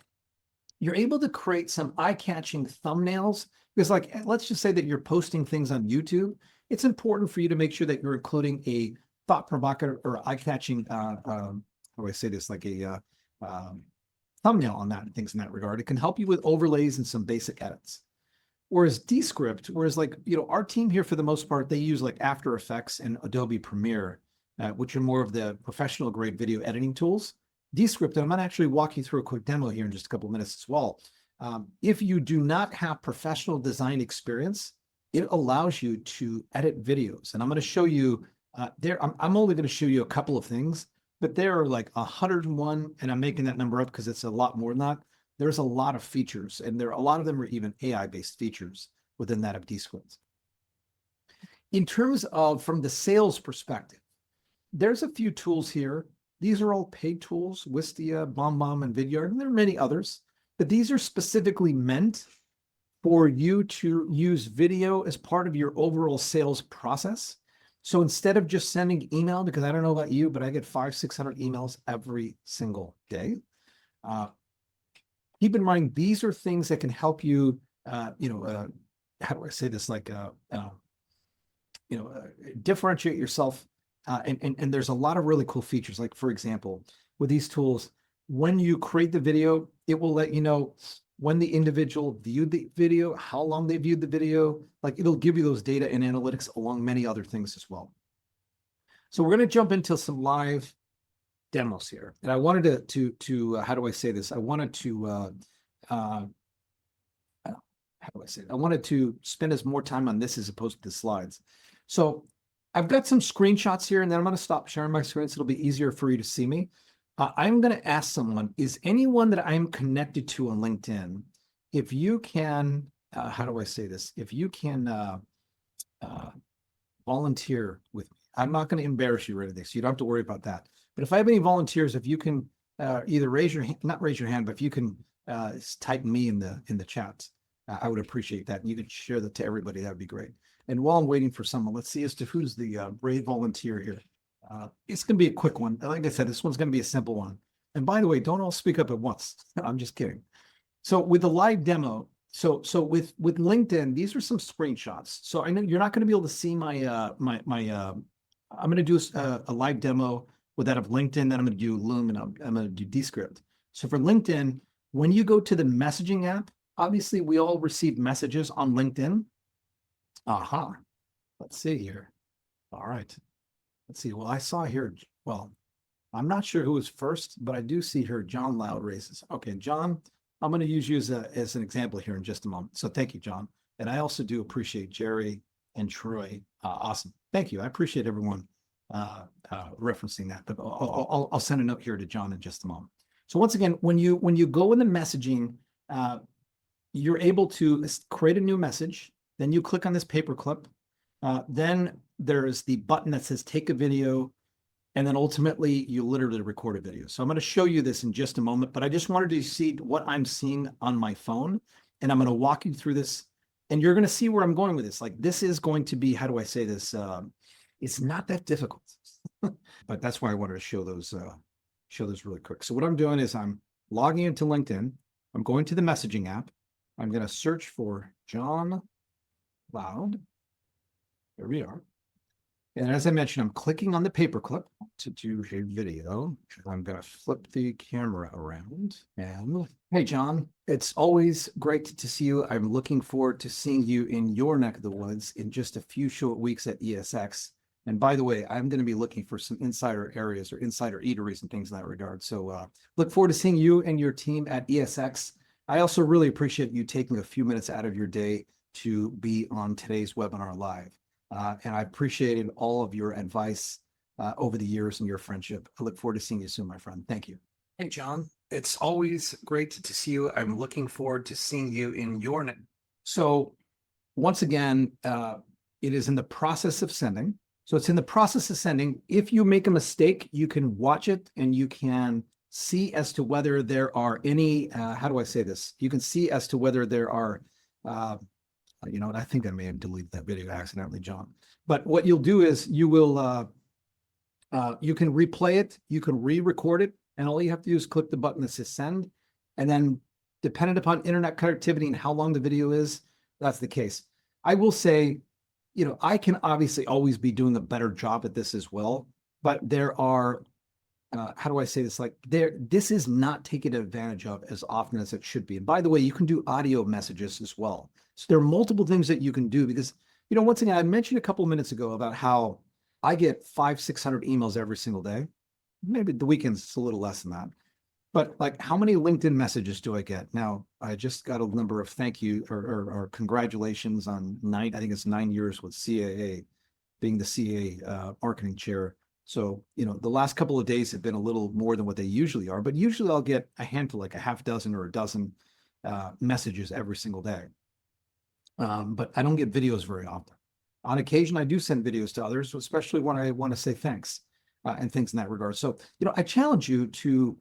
you're able to create some eye-catching thumbnails. Because like, let's just say that you're posting things on YouTube. It's important for you to make sure that you're including a thought-provocative or eye-catching, how do I say this, like a thumbnail on that and things in that regard. It can help you with overlays and some basic edits. Whereas Descript, like, our team here, for the most part, they use like After Effects and Adobe Premiere, which are more of the professional grade video editing tools. Descript, and I'm going to actually walk you through a quick demo here in just a couple of minutes as well. If you do not have professional design experience, it allows you to edit videos. And I'm going to show you I'm only going to show you a couple of things, but there are like 101, and I'm making that number up because it's a lot more than that. There's a lot of features, and a lot of them are even AI-based features within that of Descript. In terms of, from the sales perspective, there's a few tools here. These are all paid tools: Wistia, BombBomb, and Vidyard, and there are many others, but these are specifically meant for you to use video as part of your overall sales process. So instead of just sending email, because I don't know about you, but I get 500-600 emails every single day. Keep in mind, these are things that can help you, how do I say this? Like, differentiate yourself. And there's a lot of really cool features. Like, for example, with these tools, when you create the video, it will let you know when the individual viewed the video, how long they viewed the video. Like, it'll give you those data and analytics along many other things as well. So we're going to jump into some live demos here. And I wanted to how do I say this? I wanted to, how do I say it? I wanted to spend as more time on this as opposed to the slides. So I've got some screenshots here, and then I'm going to stop sharing my screen so it'll be easier for you to see me. I'm going to ask someone, is anyone that I'm connected to on LinkedIn, if you can, how do I say this? If you can volunteer with me. I'm not going to embarrass you or anything, so you don't have to worry about that. But if I have any volunteers, if you can either raise your hand, not raise your hand, but if you can type me in the chat, I would appreciate that. And you can share that to everybody. That would be great. And while I'm waiting for someone, let's see as to who's the brave volunteer here. It's going to be a quick one. Like I said, this one's going to be a simple one. And by the way, don't all speak up at once. I'm just kidding. So with the live demo, so with LinkedIn, these are some screenshots. So I know you're not going to be able to see my I'm going to do a live demo with that of LinkedIn. Then I'm going to do Loom, and I'm going to do Descript. So for LinkedIn, when you go to the messaging app, obviously we all receive messages on LinkedIn. Aha. Let's see here. All right. Let's see. Well, I saw here. Well, I'm not sure who was first, but I do see here John Loud raises. Okay, John, I'm going to use you as an example here in just a moment. So thank you, John. And I also do appreciate Jerry and Troy. Awesome. Thank you. I appreciate everyone referencing that. But I'll send a note here to John in just a moment. So once again, when you go in the messaging, you're able to create a new message. Then you click on this paperclip. Then there's the button that says take a video. And then ultimately, you literally record a video. So I'm going to show you this in just a moment, but I just wanted to see what I'm seeing on my phone. And I'm going to walk you through this. And you're going to see where I'm going with this. Like, this is going to be, how do I say this? It's not that difficult. But that's why I wanted to show those really quick. So what I'm doing is I'm logging into LinkedIn. I'm going to the messaging app. I'm going to search for John Loud. Here we are. And as I mentioned, I'm clicking on the paperclip to do a video. I'm going to flip the camera around. And hey, John, it's always great to see you. I'm looking forward to seeing you in your neck of the woods in just a few short weeks at ESX. And by the way, I'm going to be looking for some insider areas or insider eateries and things in that regard. So look forward to seeing you and your team at ESX. I also really appreciate you taking a few minutes out of your day to be on today's webinar live. And I appreciated all of your advice over the years and your friendship. I look forward to seeing you soon, my friend. Thank you. Hey, John, it's always great to see you. I'm looking forward to seeing you in your neck. So once again, it is in the process of sending. So it's in the process of sending. If you make a mistake, you can watch it and you can see as to whether there are any, how do I say this? You can see as to whether there are, you know what, I think I may have deleted that video accidentally, John. But what you'll do is you will, you can replay it, you can re-record it, and all you have to do is click the button that says send. And then dependent upon internet connectivity and how long the video is, that's the case. I will say, you know, I can obviously always be doing a better job at this as well, but there are, how do I say this? Like this is not taken advantage of as often as it should be. And by the way, you can do audio messages as well. So there are multiple things that you can do because, you know, once again, I mentioned a couple of minutes ago about how I get 500-600 emails every single day. Maybe the weekends it's a little less than that. But like, how many LinkedIn messages do I get? Now, I just got a number of thank you or congratulations on I think it's 9 years with CAA, being the CAA marketing chair. So, you know, the last couple of days have been a little more than what they usually are, but usually I'll get a handful, like a half dozen or a dozen messages every single day. But I don't get videos very often. On occasion, I do send videos to others, especially when I want to say thanks and things in that regard. So, you know, I challenge you to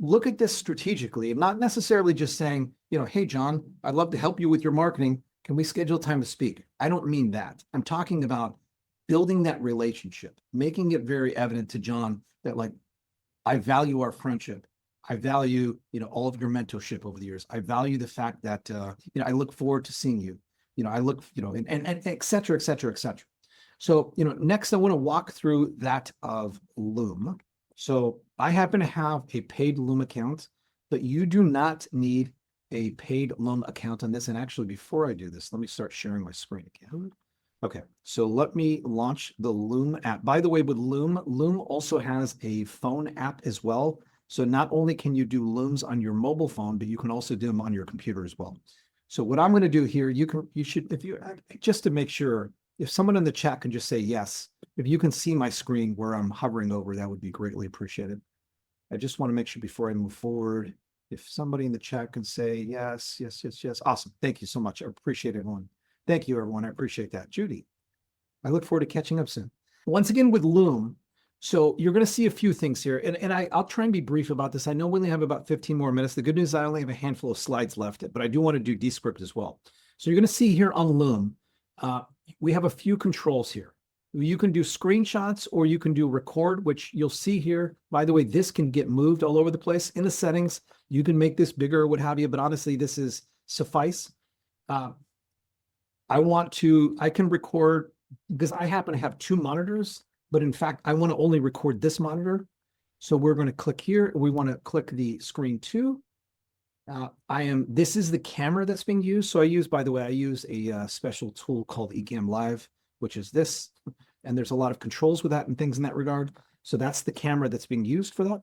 look at this strategically and not necessarily just saying, you know, hey, John, I'd love to help you with your marketing. Can we schedule time to speak? I don't mean that. I'm talking about building that relationship, making it very evident to John that, like, I value our friendship. I value, you know, all of your mentorship over the years. I value the fact that, you know, I look forward to seeing you. You know, I look, you know, and et cetera, et cetera, et cetera. So, you know, next I want to walk through that of Loom. So I happen to have a paid Loom account, but you do not need a paid Loom account on this. And actually, before I do this, let me start sharing my screen again. Okay, so let me launch the Loom app. By the way, with Loom, Loom also has a phone app as well. So not only can you do Looms on your mobile phone, but you can also do them on your computer as well. So what I'm going to do here, you should, if you, just to make sure, if someone in the chat can just say yes, if you can see my screen where I'm hovering over, that would be greatly appreciated. I just want to make sure before I move forward, if somebody in the chat can say yes, yes, yes, yes. Awesome. Thank you so much. I appreciate everyone. Thank you, everyone. I appreciate that. Judy, I look forward to catching up soon. Once again with Loom, so you're going to see a few things here, and I'll try and be brief about this. I know we only have about 15 more minutes. The good news is I only have a handful of slides left, but I do want to do Descript as well. So you're going to see here on Loom, we have a few controls here. You can do screenshots or you can do record, which you'll see here. By the way, this can get moved all over the place. In the settings, you can make this bigger or what have you, but honestly, this is suffice. I can record because I happen to have two monitors, but in fact, I want to only record this monitor. So we're going to click here. We want to click the screen two. This is the camera that's being used. So I use a special tool called eGam Live, which is this. And there's a lot of controls with that and things in that regard. So that's the camera that's being used for that.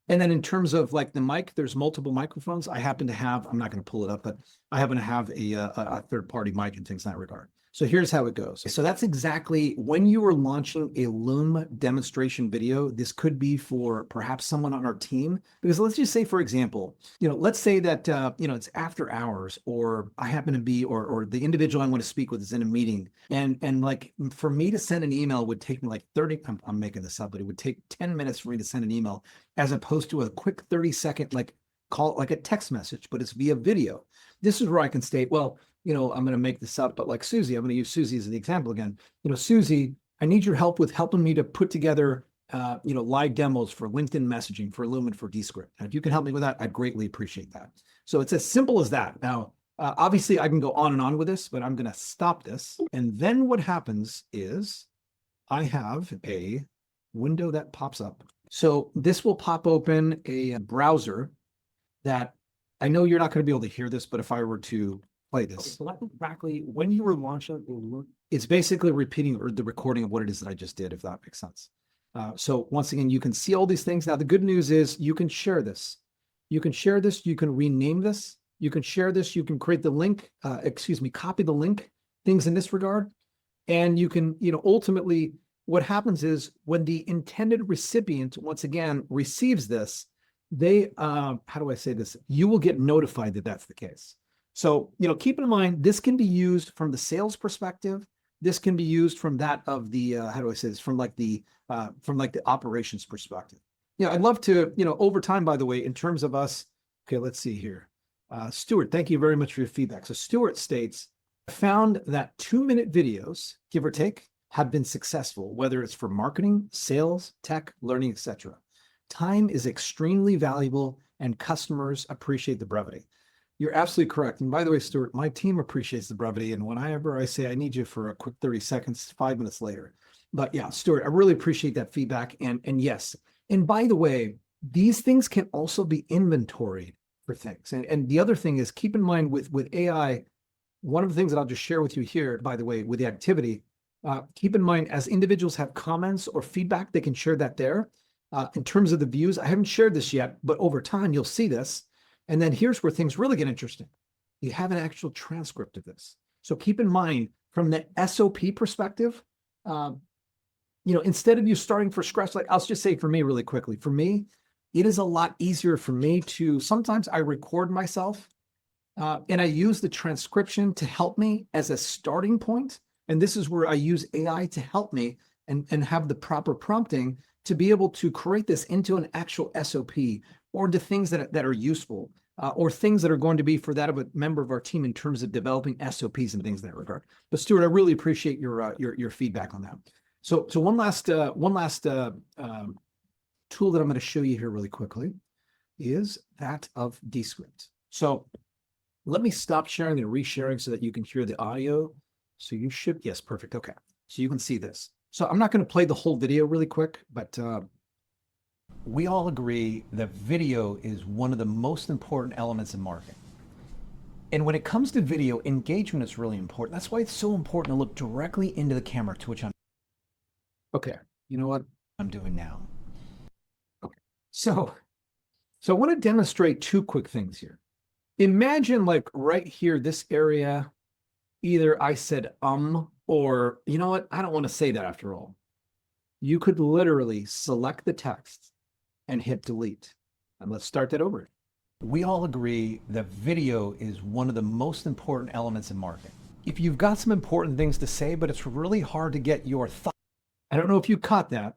And then in terms of like the mic, there's multiple microphones. I happen to have, I'm not going to pull it up, but I happen to have a third-party mic and things in that regard. So here's how it goes. So that's exactly when you are launching a Loom demonstration video. This could be for perhaps someone on our team, because let's just say, for example, let's say that, it's after hours, or I happen to be, or the individual I want to speak with is in a meeting. And like for me to send an email would take me like 30, I'm making this up, but it would take 10 minutes for me to send an email as opposed to a quick 30-second, like call, like a text message, but it's via video. This is where I can state, well, I'm going to make this up, but like Susie, I'm going to use Susie as the example again. Susie, I need your help with helping me to put together, live demos for LinkedIn messaging, for Loom, and for Descript. And if you can help me with that, I'd greatly appreciate that. So it's as simple as that. Now, obviously I can go on and on with this, but I'm going to stop this. And then what happens is I have a window that pops up. So this will pop open a browser that I know you're not going to be able to hear this, but if I were to play this. So that's exactly when you were launching, it's basically repeating the recording of what it is that I just did, if that makes sense. So once again, you can see all these things. Now, the good news is you can share this. You can share this. You can rename this. You can share this. You can create the link, copy the link, things in this regard. And you can, ultimately, what happens is when the intended recipient, once again, receives this, they, how do I say this? You will get notified that that's the case. So, keep in mind, this can be used from the sales perspective. This can be used from that of the, how do I say this? From like the operations perspective. I'd love to, over time, by the way, in terms of us, okay, let's see here. Stuart, thank you very much for your feedback. So Stuart states, found that 2-minute videos, give or take, have been successful, whether it's for marketing, sales, tech, learning, etc. Time is extremely valuable and customers appreciate the brevity. You're absolutely correct. And by the way, Stuart, my team appreciates the brevity. And whenever I say I need you for a quick 30 seconds, 5 minutes later. But yeah, Stuart, I really appreciate that feedback. And yes, and by the way, these things can also be inventoried for things. And the other thing is, keep in mind with AI, one of the things that I'll just share with you here, by the way, with the activity, keep in mind as individuals have comments or feedback, they can share that there. In terms of the views, I haven't shared this yet, but over time you'll see this. And then here's where things really get interesting. You have an actual transcript of this. So keep in mind from the SOP perspective, instead of you starting from scratch, like I'll just say for me really quickly, for me, it is a lot easier for me to, sometimes I record myself and I use the transcription to help me as a starting point. And this is where I use AI to help me and have the proper prompting to be able to create this into an actual SOP or to things that are useful or things that are going to be for that of a member of our team in terms of developing SOPs and things in that regard. But Stuart, I really appreciate your feedback on that. So one last tool that I'm going to show you here really quickly is that of Descript. So let me stop sharing and resharing so that you can hear the audio. So you should, yes, perfect. Okay. So you can see this. So I'm not going to play the whole video really quick, but we all agree that video is one of the most important elements in marketing. And when it comes to video, engagement is really important. That's why it's so important to look directly into the camera, to which I'm. Okay, you know what I'm doing now? Okay, so I want to demonstrate two quick things here. Imagine like right here, this area, either I said or you know what? I don't want to say that after all. You could literally select the text and hit delete. And let's start that over. We all agree that video is one of the most important elements in marketing. If you've got some important things to say, but it's really hard to get your thoughts. I don't know if you caught that,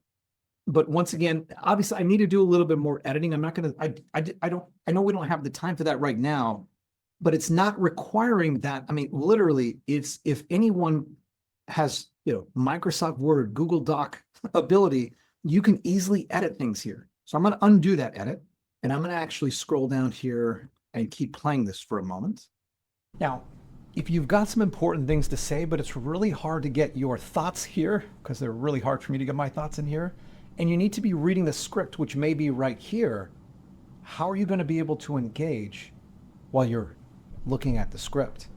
but once again, obviously I need to do a little bit more editing. I'm not going to, I know we don't have the time for that right now, but it's not requiring that. I mean, literally, it's if anyone has, Microsoft Word, Google Doc ability, you can easily edit things here. So I'm going to undo that edit, and I'm going to actually scroll down here and keep playing this for a moment. Now, if you've got some important things to say, but it's really hard to get your thoughts here, because they're really hard for me to get my thoughts in here, and you need to be reading the script, which may be right here, how are you going to be able to engage while you're looking at the script?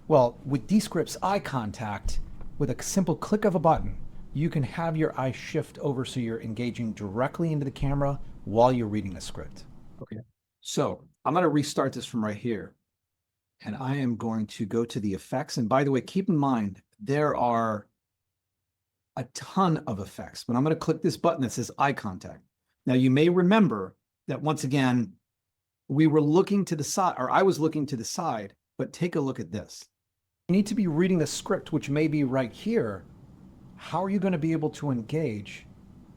Well, with Descript's eye contact, with a simple click of a button, you can have your eyes shift over so you're engaging directly into the camera while you're reading the script. Okay, so I'm going to restart this from right here. And I am going to go to the effects. And by the way, keep in mind, there are a ton of effects, but I'm going to click this button that says eye contact. Now, you may remember that once again, we were looking to the side, or I was looking to the side, but take a look at this. You need to be reading the script, which may be right here. How are you going to be able to engage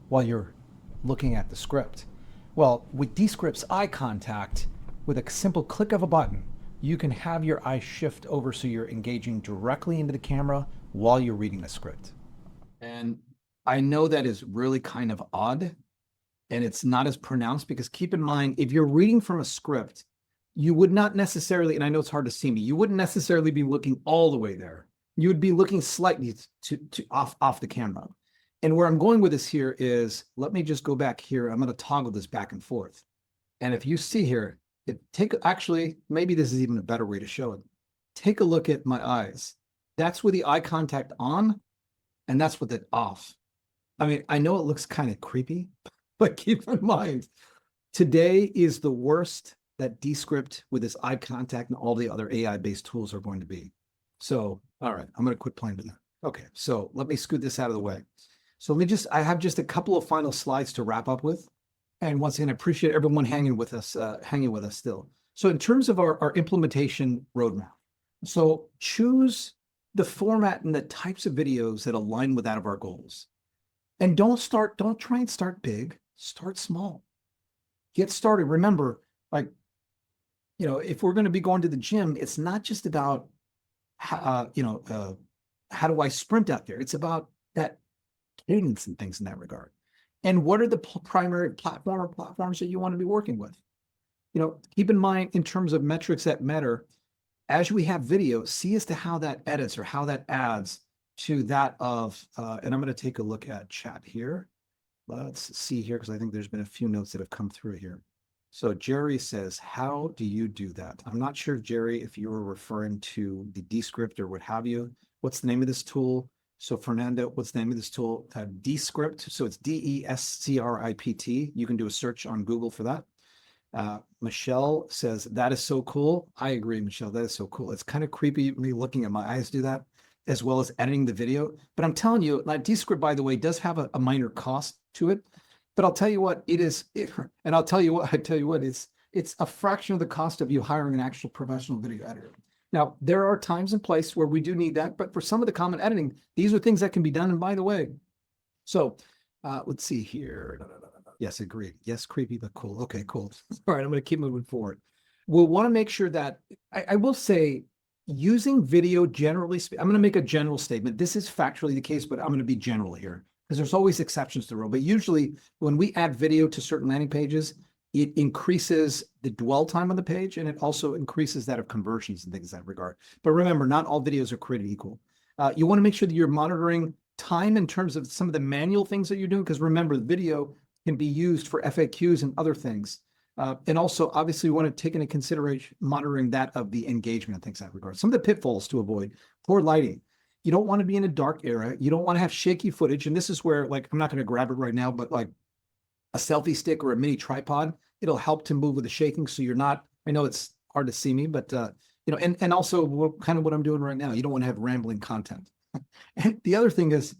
while you're looking at the script? Well, with Descript's eye contact, with a simple click of a button, you can have your eyes shift over so you're engaging directly into the camera while you're reading the script. And I know that is really kind of odd, and it's not as pronounced, because keep in mind, if you're reading from a script, you would not necessarily, and I know it's hard to see me, you wouldn't necessarily be looking all the way there. You would be looking slightly to off the camera. And where I'm going with this here is, let me just go back here. I'm going to toggle this back and forth. And if you see here, actually, maybe this is even a better way to show it. Take a look at my eyes. That's with the eye contact on, and that's with it off. I mean, I know it looks kind of creepy, but keep in mind, today is the worst that Descript with this eye contact and all the other AI-based tools are going to be. So, all right, I'm going to quit playing with that. Okay, so let me scoot this out of the way. So I have just a couple of final slides to wrap up with. And once again, I appreciate everyone hanging with us still. So in terms of our implementation roadmap, so choose the format and the types of videos that align with that of our goals. And don't try and start big, start small. Get started. Remember, if we're going to be going to the gym, it's not just about, how do I sprint out there? It's about that cadence and things in that regard. And what are the primary platforms that you want to be working with? Keep in mind, in terms of metrics that matter, as we have video, see as to how that edits or how that adds to that of, and I'm going to take a look at chat here. Let's see here, because I think there's been a few notes that have come through here. So Jerry says, how do you do that? I'm not sure, Jerry, if you were referring to the Descript or what have you. What's the name of this tool? So Fernando, what's the name of this tool? Descript. So it's Descript. You can do a search on Google for that. Michelle says, that is so cool. I agree, Michelle, that is so cool. It's kind of creepy me looking at my eyes do that, as well as editing the video. But I'm telling you, like Descript, by the way, does have a minor cost to it. But I'll tell you what, and I'll tell you what, it's a fraction of the cost of you hiring an actual professional video editor. Now, there are times and places where we do need that, but for some of the common editing, these are things that can be done. And by the way, so let's see here. Yes, agreed. Yes, creepy, but cool. Okay, cool. All right, I'm going to keep moving forward. We'll want to make sure that, I will say, using video generally, I'm going to make a general statement. This is factually the case, but I'm going to be general here, because there's always exceptions to the rule. But usually when we add video to certain landing pages, it increases the dwell time on the page, and it also increases that of conversions and things in that regard. But remember, not all videos are created equal. You want to make sure that you're monitoring time in terms of some of the manual things that you're doing, because remember, the video can be used for FAQs and other things. And also, obviously, we want to take into consideration monitoring that of the engagement and things in that regard. Some of the pitfalls to avoid: poor lighting. You don't want to be in a dark area. You don't want to have shaky footage. And this is where, like, I'm not going to grab it right now, but like a selfie stick or a mini tripod, it'll help to move with the shaking. So you're not, I know it's hard to see me, but, and also kind of what I'm doing right now, you don't want to have rambling content. And the other thing is,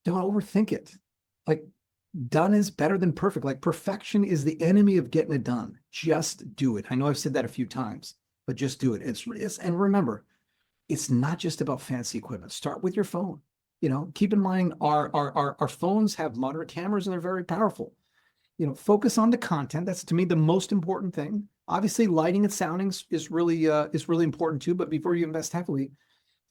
don't overthink it. Like, done is better than perfect. Like, perfection is the enemy of getting it done. Just do it. I know I've said that a few times, but just do it. And remember, it's not just about fancy equipment. Start with your phone. Keep in mind our phones have moderate cameras and they're very powerful. Focus on the content. That's, to me, the most important thing. Obviously, lighting and sounding is really important too. But before you invest heavily,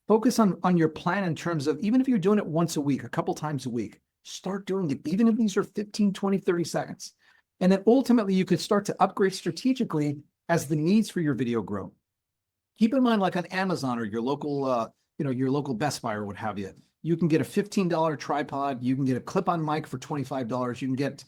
focus on your plan in terms of, even if you're doing it once a week, a couple times a week, start doing it, even if these are 15, 20, 30 seconds. And then ultimately you could start to upgrade strategically as the needs for your video grow. Keep in mind, like on Amazon or your local Best Buy or what have you, you can get a $15 tripod. You can get a clip-on mic for $25. You can get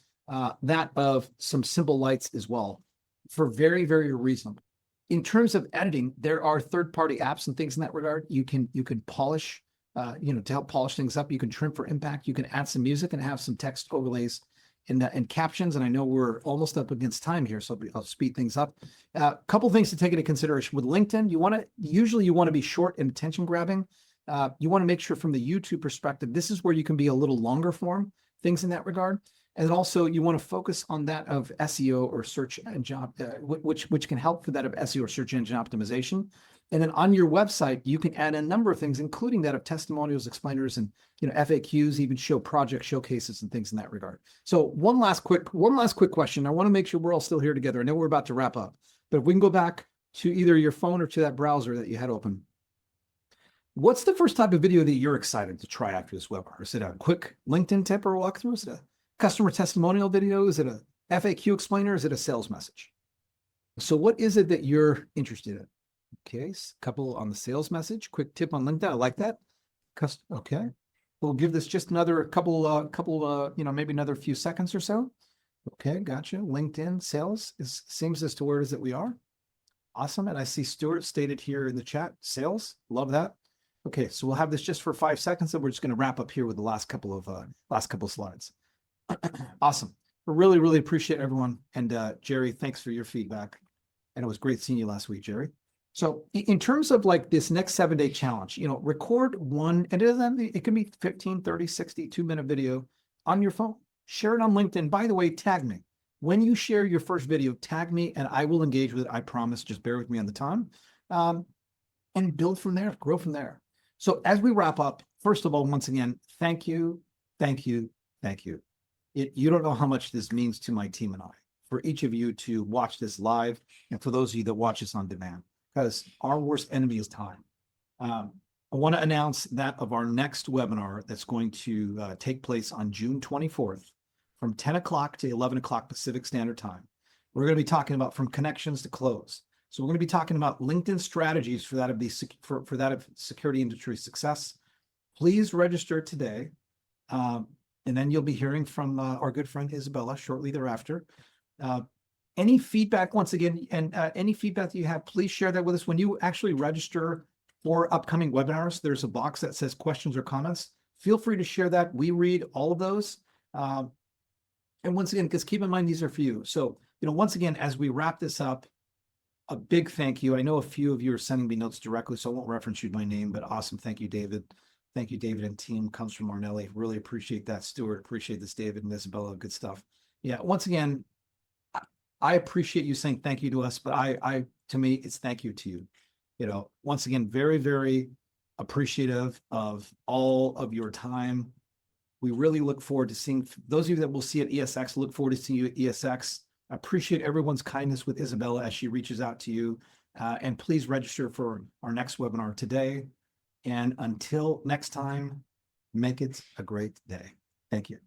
that of some simple lights as well for very, very reasonable. In terms of editing, there are third-party apps and things in that regard. You can polish, to help polish things up. You can trim for impact. You can add some music and have some text overlays and captions. And I know we're almost up against time here, so I'll speed things up. A couple things to take into consideration with LinkedIn. You want to be short and attention grabbing. You want to make sure from the YouTube perspective, this is where you can be a little longer form, things in that regard. And also you want to focus on that of SEO or search engine, which can help for that of SEO or search engine optimization. And then on your website, you can add a number of things, including that of testimonials, explainers, and FAQs, even show project showcases and things in that regard. So one last quick question. I want to make sure we're all still here together. I know we're about to wrap up, but if we can go back to either your phone or to that browser that you had open. What's the first type of video that you're excited to try after this webinar? Is it a quick LinkedIn tip or walkthrough? Is it a customer testimonial video? Is it a FAQ explainer? Is it a sales message? So what is it that you're interested in? Okay, couple on the sales message, quick tip on LinkedIn. I like that. Okay, we'll give this just another maybe another few seconds or so. Okay, gotcha. LinkedIn sales seems as to where it is that we are. Awesome. And I see Stuart stated here in the chat, sales. Love that. Okay, so we'll have this just for 5 seconds, and we're just going to wrap up here with the last couple of slides. Awesome. We really, really appreciate everyone. And Jerry, thanks for your feedback. And it was great seeing you last week, Jerry. So in terms of like this next 7-day challenge, record one, and it can be 15, 30, 60, 2-minute video on your phone. Share it on LinkedIn. By the way, tag me. When you share your first video, tag me and I will engage with it. I promise. Just bear with me on the time. And build from there, grow from there. So as we wrap up, first of all, once again, thank you, thank you, thank you. You don't know how much this means to my team and I, for each of you to watch this live, and for those of you that watch this on demand, because our worst enemy is time. I want to announce that of our next webinar that's going to take place on June 24th from 10 o'clock to 11 o'clock Pacific Standard Time. We're going to be talking about from connections to close. So we're going to be talking about LinkedIn strategies for that of security industry success. Please register today. And then you'll be hearing from our good friend Isabella shortly thereafter. Any feedback, once again, and any feedback that you have, please share that with us. When you actually register for upcoming webinars, there's a box that says questions or comments. Feel free to share that. We read all of those. And once again, because keep in mind, these are for you. So, once again, as we wrap this up, a big thank you. I know a few of you are sending me notes directly, so I won't reference you by name, but awesome. Thank you, David. Thank you, David and team. Comes from Marnelli. Really appreciate that, Stuart. Appreciate this, David and Isabella. Good stuff. Yeah, once again, I appreciate you saying thank you to us, but to me, it's thank you to you. Once again, very, very appreciative of all of your time. We really look forward to seeing those of you that we'll see at ESX. Look forward to seeing you at ESX. I appreciate everyone's kindness with Isabella as she reaches out to you. And please register for our next webinar today. And until next time, make it a great day. Thank you.